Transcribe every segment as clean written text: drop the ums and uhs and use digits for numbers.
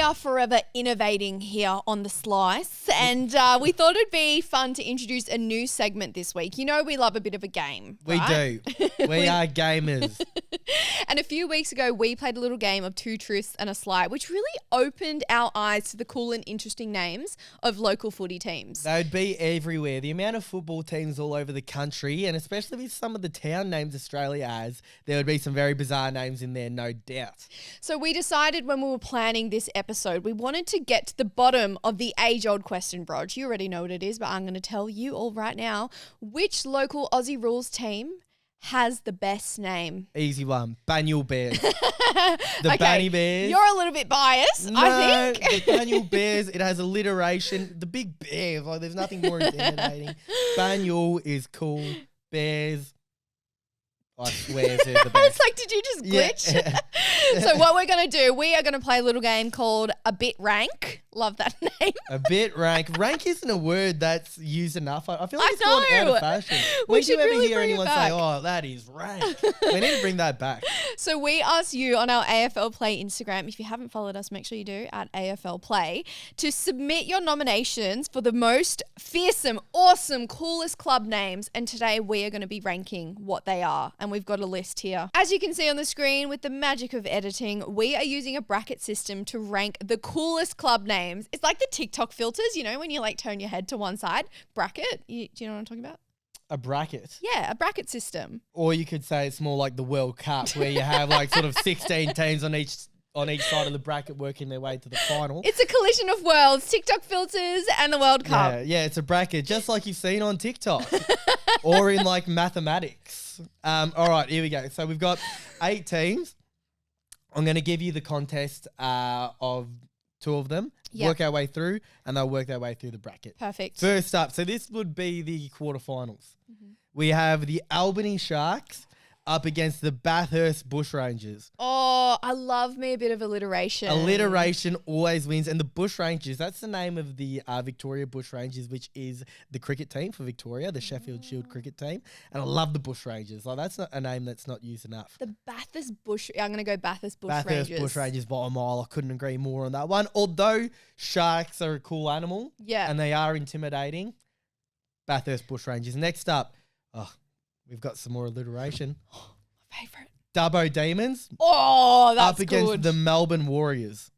are forever innovating here on The Slice, and we thought it'd be fun to introduce a new segment this week. You know we love a bit of a game, right? We do. We are gamers. And a few weeks ago, we played a little game of two truths and a sly, which really opened our eyes to the cool and interesting names of local footy teams. They'd be everywhere. The amount of football teams all over the country, and especially with some of the town names Australia has, there would be some very bizarre names in there, no doubt. So we decided when we were planning this episode, we wanted to get to the bottom of the age-old question, Rog. You already know what it is, but I'm going to tell you all right now. Which local Aussie Rules team has the best name? Easy one. Banyule Bears. The Banny Bears. You're a little bit biased, I think. The Banyule Bears, it has alliteration. The big bears, like there's nothing more intimidating. Banyule is cool. Bears, I swear they're the best. It's like, did you just glitch? Yeah. So what we're going to do, we are going to play a little game called A Bit Rank. Love that name. A bit rank. Rank isn't a word that's used enough. I feel like I it's gone out know. of fashion. We When do should you ever really hear bring it anyone back. say, oh, that is rank? We need to bring that back. So we asked you on our AFLPLAY Instagram, if you haven't followed us, make sure you do, at AFLPLAY, to submit your nominations for the most fearsome, awesome, coolest club names. And today we are going to be ranking what they are. And we've got a list here. As you can see on the screen, with the magic of editing, we are using a bracket system to rank the coolest club names. It's like the TikTok filters, you know, when you like turn your head to one side. Bracket. Do you know what I'm talking about? A bracket. Yeah, a bracket system. Or you could say it's more like the World Cup where you have like sort of 16 teams on each side of the bracket working their way to the final. It's a collision of worlds, TikTok filters and the World Cup. Yeah, it's a bracket just like you've seen on TikTok or in like mathematics. All right, here we go. So we've got 8 teams. I'm going to give you the contest of 2 of them. Yep. Work our way through, and they'll work their way through the bracket. Perfect. First up, so this would be the quarterfinals. We have the Albany Sharks up against the Bathurst Bushrangers. Oh, I love me a bit of alliteration. Alliteration always wins. And the Bushrangers, that's the name of the Victoria Bushrangers, which is the cricket team for Victoria, the Sheffield Shield cricket team. And I love the Bushrangers. Like, that's not a name that's not used enough. The Bathurst I'm going to go Bathurst Bushrangers. Bathurst Bushrangers by a mile. I couldn't agree more on that one. Although sharks are a cool animal. Yeah. And they are intimidating. Bathurst Bushrangers. Next up, we've got some more alliteration. My favourite. Dubbo Demons. Oh, that's up against good. the Melbourne Warriors.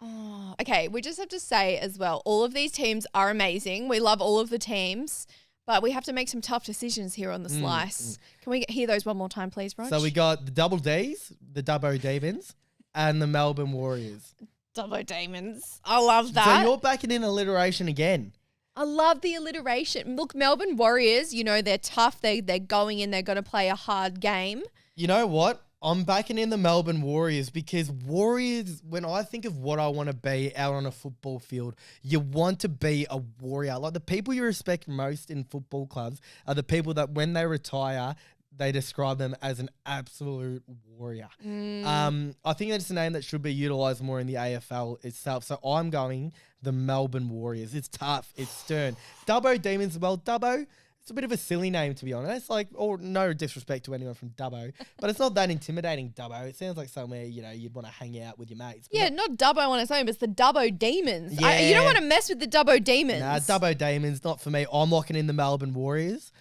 Oh, okay, we just have to say as well, all of these teams are amazing. We love all of the teams, but we have to make some tough decisions here on the slice. Can we hear those one more time, please, Rog? So we got the Double Ds, the Dubbo Demons, and the Melbourne Warriors. Dubbo Demons. I love that. So you're backing in alliteration again. I love the alliteration. Look, Melbourne Warriors, you know, they're tough. They're going in. They're going to play a hard game. You know what? I'm backing in the Melbourne Warriors because Warriors, when I think of what I want to be out on a football field, you want to be a warrior. Like the people you respect most in football clubs are the people that when they retire, they describe them as an absolute warrior. I think that's a name that should be utilised more in the AFL itself. So I'm going the Melbourne Warriors. It's tough. It's stern. Dubbo Demons, well, Dubbo, it's a bit of a silly name, to be honest. Like, or no disrespect to anyone from Dubbo, but it's not that intimidating, Dubbo. It sounds like somewhere, you know, you'd want to hang out with your mates. Yeah, not Dubbo on its own, but it's the Dubbo Demons. Yeah. You don't want to mess with the Dubbo Demons. Nah, Dubbo Demons, not for me. I'm locking in the Melbourne Warriors.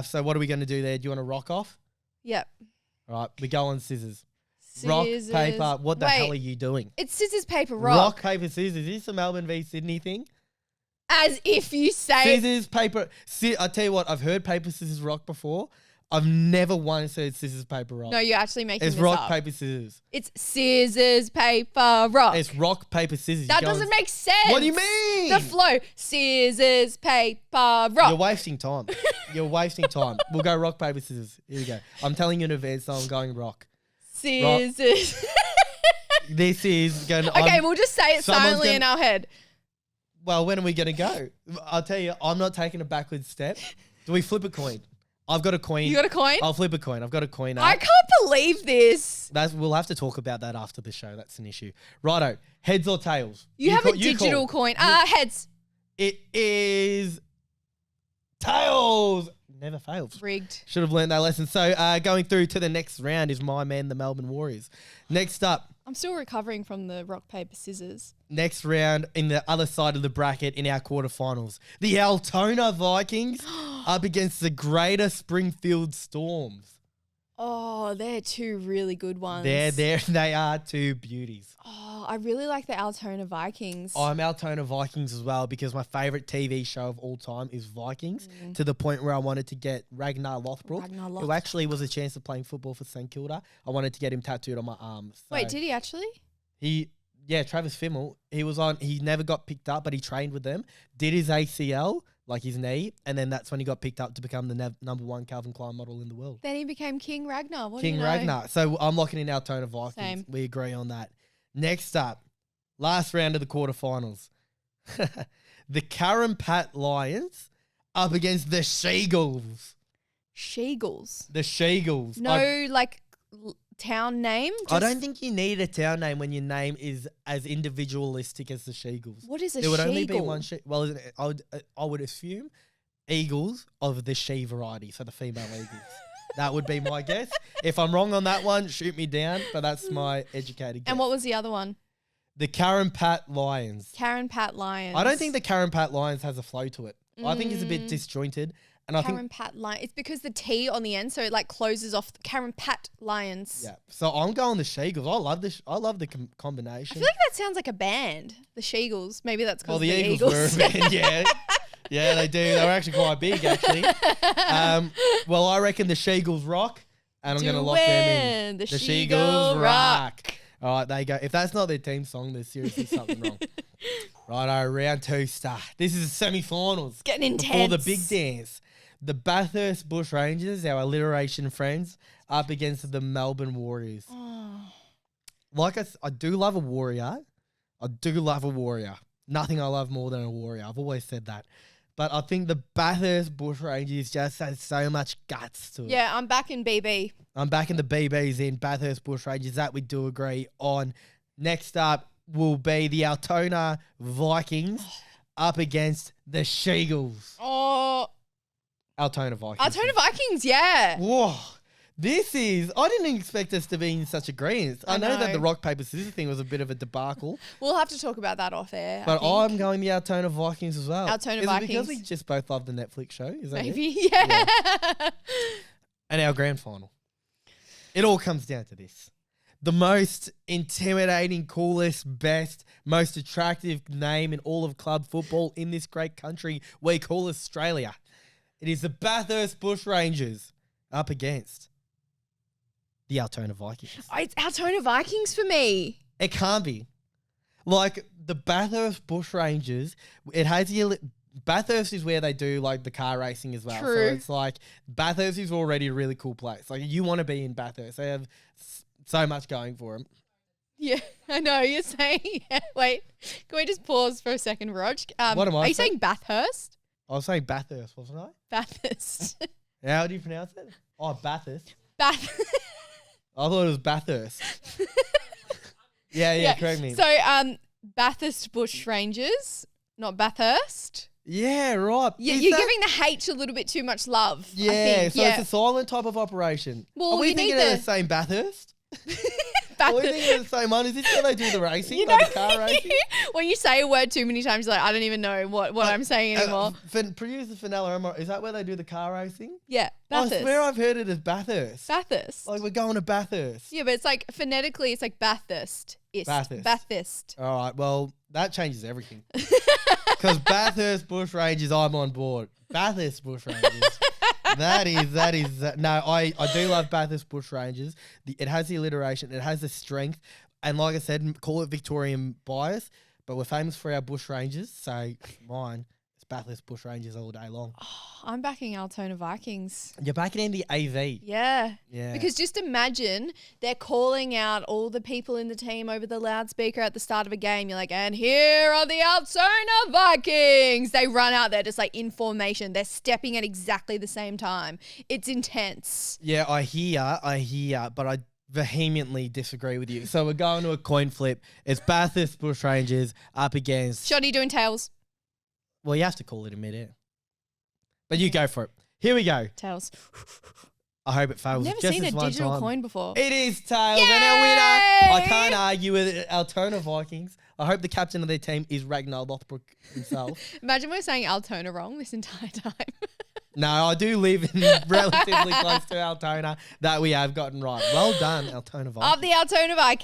So what are we going to do there? Do you want to rock off? Yep. All right, we go on scissors. Scissors. Rock, paper, what the hell are you doing? It's scissors, paper, rock. Rock, paper, scissors. Is this a Melbourne v Sydney thing? As if you say... Scissors, paper... I tell you what, I've heard paper, scissors, rock before. I've never once heard scissors, paper, rock. No, you're actually making It's this rock, up. paper, scissors. It's scissors, paper, rock. It's rock, paper, scissors. That doesn't make sense. What do you mean? The flow. Scissors, paper, rock. You're wasting time. You're wasting time. We'll go rock, paper, scissors. Here we go. I'm telling you in advance, so I'm going rock. Scissors. This is going to... Okay, we'll just say it silently in our head. Well, when are we going to go? I'll tell you, I'm not taking a backwards step. Do we flip a coin? I've got a coin. You got a coin? I'll flip a coin. I've got a coin. I can't believe this. We'll have to talk about that after the show. That's an issue. Righto. Heads or tails? You have a digital coin. Heads. It is tails. Never fails. Rigged. Should have learned that lesson. So going through to the next round is my man, the Melbourne Warriors. Next up, I'm still recovering from the rock, paper, scissors. Next round in the other side of the bracket in our quarterfinals. The Altona Vikings up against the Greater Springfield Storms. Oh, they're two really good ones. They are two beauties. Oh, I really like the Altona Vikings. I'm Altona Vikings as well because my favourite TV show of all time is Vikings, to the point where I wanted to get Ragnar Lothbrok, who actually was a chance of playing football for St Kilda. I wanted to get him tattooed on my arm. So Wait, did he actually? Travis Fimmel. He never got picked up, but he trained with them, did his ACL, like his knee, and then that's when he got picked up to become the number one Calvin Klein model in the world. Then he became King Ragnar. King Ragnar. So I'm locking in Altona Vikings. Same. We agree on that. Next up, last round of the quarterfinals. The Karen Pat Lions up against the She-Gulls. She-Gulls? The She-Gulls. No, town name? I don't think you need a town name when your name is as individualistic as the She-Gulls. What is a There would only be She-Gull? one she. Well, I would assume eagles of the she variety, so the female eagles. That would be my guess. If I'm wrong on that one, shoot me down, but that's my educated guess. And what was the other one? The Karen Pat Lions. Karen Pat Lions. I don't think the Karen Pat Lions has a flow to it. I think it's a bit disjointed. And Karen Pat Lions. It's because the T on the end, so it closes off. Karen Pat Lions. Yeah. So I'm going the She-Gulls. I love this. I love the combination. I feel like that sounds like a band. The She-Gulls. Maybe that's because the Eagles were a band, yeah. Yeah, they do. They were actually quite big, actually. Well, I reckon the She-Gulls rock, and I'm going to lock them in. The She-Gulls rock. All right, there you go. If that's not their team song, there's seriously something wrong. Righto, round 2 start. This is the semi-finals. Getting intense. Before the big dance. The Bathurst Bush Rangers, our alliteration friends, up against the Melbourne Warriors. Oh. I do love a warrior. Nothing I love more than a warrior. I've always said that. But I think the Bathurst Bush Rangers just has so much guts to it. Yeah, I'm back in BB. I'm back in the BBs in Bathurst Bush Rangers. That we do agree on. Next up will be the Altona Vikings up against the She-Gulls. Oh. Altona Vikings. Altona Vikings, yeah. Whoa. I didn't expect us to be in such agreement. I know that the rock, paper, scissors thing was a bit of a debacle. We'll have to talk about that off air. But I'm going the Altona Vikings as well. Altona Is Vikings. It because we just both love the Netflix show? Is that Maybe, it? yeah. And our grand final. It all comes down to this. The most intimidating, coolest, best, most attractive name in all of club football in this great country we call Australia. It is the Bathurst Bush Rangers up against the Altona Vikings. Oh, it's Altona Vikings for me. It can't be. The Bathurst Bush Rangers, it has Bathurst is where they do the car racing as well. True. So it's Bathurst is already a really cool place. You want to be in Bathurst. They have so much going for them. Yeah, I know. You're saying, wait, can we just pause for a second, Rog? What am I Are you saying? saying Bathurst? I was saying Bathurst, wasn't I? Bathurst. How do you pronounce it? Oh, Bathurst. I thought it was Bathurst. Yeah, correct me. So, Bathurst Bush Rangers, not Bathurst. Yeah, right. You're giving the H a little bit too much love. Yeah, I think. so it's a silent type of operation. Well, Are we you thinking need of the same Bathurst? Are we Bathurst. thinking of the same one? Is this where they do the racing, the car racing? When you say a word too many times, you're like, I don't even know what I'm saying anymore. Producer Fenella, is that where they do the car racing? Yeah, Bathurst. I swear I've heard it as Bathurst. Bathurst. We're going to Bathurst. Yeah, but it's phonetically, it's Bathurst. Bathurst. All right, well, that changes everything. Because Bathurst Bush Rangers, I'm on board. Bathurst Bush Rangers. I do love Bathurst Bush Rangers. It has the alliteration, it has the strength, and like I said, call it Victorian bias, but we're famous for our Bush Rangers, so mine is Bathurst Bush Rangers all day long. Oh, I'm backing Altona Vikings. You're backing in the AV. Yeah. Yeah. Because just imagine they're calling out all the people in the team over the loudspeaker at the start of a game. You're like, and here are the Altona Vikings. They run out there just in formation. They're stepping at exactly the same time. It's intense. Yeah, I hear, but I vehemently disagree with you. So we're going to a coin flip. It's Bathurst Bush Rangers up against... Shoddy doing tails. Well, you have to call it in midair. But you go for it. Here we go. Tails. I hope it fails. Never just seen a this one digital time. coin before. It is tails, and our winner. I Yay! can't argue with Altona Vikings. I hope the captain of their team is Ragnar Lothbrok himself. Imagine we're saying Altona wrong this entire time. No, I do live in relatively close to Altona that we have gotten right. Well done, Altona Vikings. Up the Altona Vikings.